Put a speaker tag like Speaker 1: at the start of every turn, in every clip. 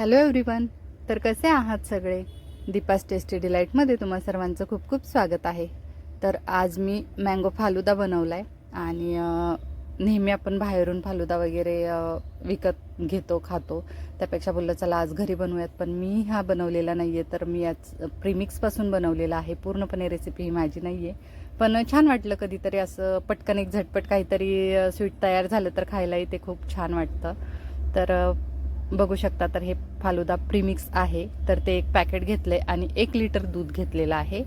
Speaker 1: Hello everyone. तर कसे आहात सगळे? दीपास टेस्टी डिलाईटमध्ये तुम्हा सर्वांचं खूप खूप स्वागत आहे. तर आज मी मँगो फालुदा बनवला आहे आणि नेहमी आपण बाहेरून फालुदा वगैरे विकत घेतो खातो, त्यापेक्षा बोललं चला आज घरी बनवूयात. पण मी हा बनवलेला नाही आहे, तर मी आज प्रीमिक्सपासून बनवलेला आहे. पूर्णपणे रेसिपी ही माझी नाही आहे, पण छान वाटलं कधीतरी असं पटकन एक झटपट काहीतरी स्वीट तयार झालं तर खायलाही ते खूप छान वाटतं. तर बघू शकता, तर हे फालुदा प्रीमिक्स आहे. तर ते एक पॅकेट घेतले आणि 1 लिटर दूध घेतलेलं आहे.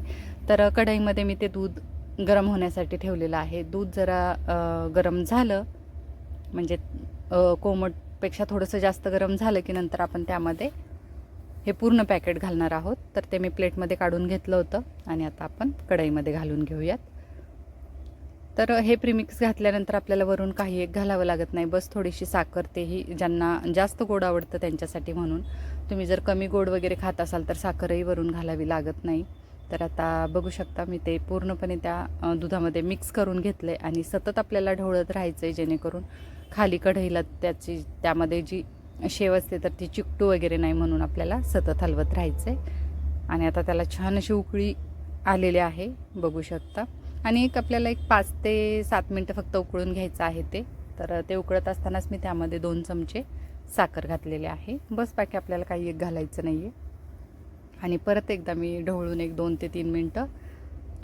Speaker 1: तर कढईमध्ये मी ते दूध गरम होण्यासाठी ठेवलेलं आहे. दूध जरा गरम झालं म्हणजे कोमटपेक्षा थोडंसं जास्त गरम झालं की नंतर आपण त्यामध्ये हे पूर्ण पॅकेट घालणार आहोत. तर ते मी प्लेटमध्ये काढून घेतलं होतं आणि आता आपण कढईमध्ये घालून घेऊयात. तर हे प्रीमिक्स घातल्यानंतर आपल्याला वरून काही एक घालावं लागत नाही, बस थोडीशी साखर, तेही ज्यांना जास्त गोड आवडतं त्यांच्यासाठी म्हणून. तुम्ही जर कमी गोड वगैरे खात असाल तर साखरही वरून घालावी लागत नाही. तर आता बघू शकता मी ते पूर्णपणे त्या दुधामध्ये मिक्स करून घेतलं आहे आणि सतत आपल्याला ढवळत राहायचं आहे, जेणेकरून खाली कढईला त्यामध्ये जी शेव असते तर ती चिकटू वगैरे नाही, म्हणून आपल्याला सतत हलवत राहायचं आहे. आणि आता त्याला छान अशी उकळी आलेली आहे, बघू शकता. आणि आपल्याला 5 ते 7 मिनटं फक्त उकळून घ्यायचं आहे ते. तर ते उकळत असतानाच मी त्यामध्ये 2 चमचे साखर घातलेले आहे, बस. बाकी आपल्याला काही एक घालायचं नाही आहे. आणि परत एकदा मी ढवळून 2 ते 3 मिनटं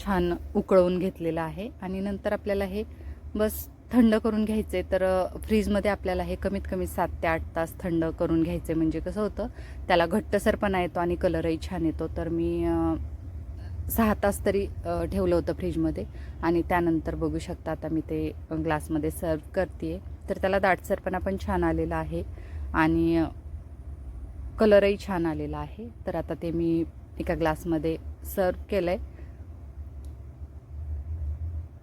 Speaker 1: छान उकळवून घेतलेलं आहे. आणि नंतर आपल्याला हे बस थंड करून घ्यायचं आहे. तर फ्रीजमध्ये आपल्याला हे कमीत कमी 7 ते 8 तास थंड करून घ्यायचं आहे, म्हणजे कसं होतं, त्याला घट्टसरपणा येतो आणि कलरही छान येतो. तर मी 6 तास तरी ठेवलं होतं फ्रीजमध्ये. आणि त्यानंतर बघू शकता आता मी ते ग्लासमध्ये सर्व करते. तर त्याला दाटसरपणा पण छान आलेला आहे आणि कलरही छान आलेला आहे. तर आता ते मी एका ग्लासमध्ये सर्व केलं आहे.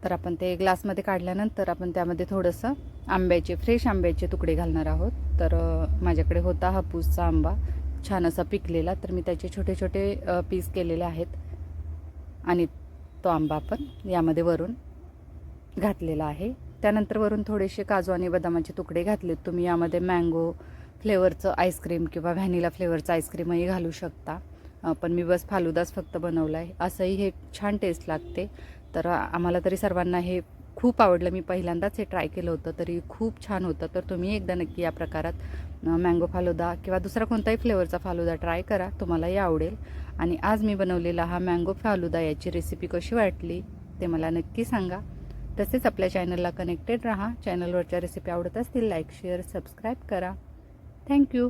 Speaker 1: तर आपण ते ग्लासमध्ये काढल्यानंतर आपण त्यामध्ये थोडंसं फ्रेश आंब्याचे तुकडे घालणार आहोत. तर माझ्याकडे होता हापूसचा आंबा छान असा पिकलेला, तर मी त्याचे छोटे छोटे पीस केलेले आहेत आणि तो आंबा आपण यामध्ये वरून घातलेला आहे. त्यानंतर वरून थोडेसे काजू आणि बदामाचे तुकडे घातलेत. तुम्ही यामध्ये मँगो फ्लेवरचं आईस्क्रीम किंवा व्हॅनिला फ्लेवरचं आईस्क्रीमही घालू शकता, पण मी बस फालुदाच फक्त बनवला आहे. असंही हे छान टेस्ट लागते. तर आम्हाला तरी सर्वांना हे खूप आवडलं. मी पहिल्यांदाच हे ट्राय केलं होतं, तरी खूप छान होतं. तर तुम्ही एकदा नक्की या प्रकारात मँगो फालुदा किंवा दुसरा कोणताही फ्लेवरचा फालुदा ट्राय करा, तुम्हालाही आवडेल. आणि आज मी बनवलेला हा मँगो फालुदा, याची रेसिपी कशी वाटली ते मला नक्की सांगा. तसेच आपल्या चॅनलला कनेक्टेड राहा. चॅनलवरच्या रेसिपी आवडत असतील लाईक, शेअर, सबस्क्राईब करा. थँक्यू.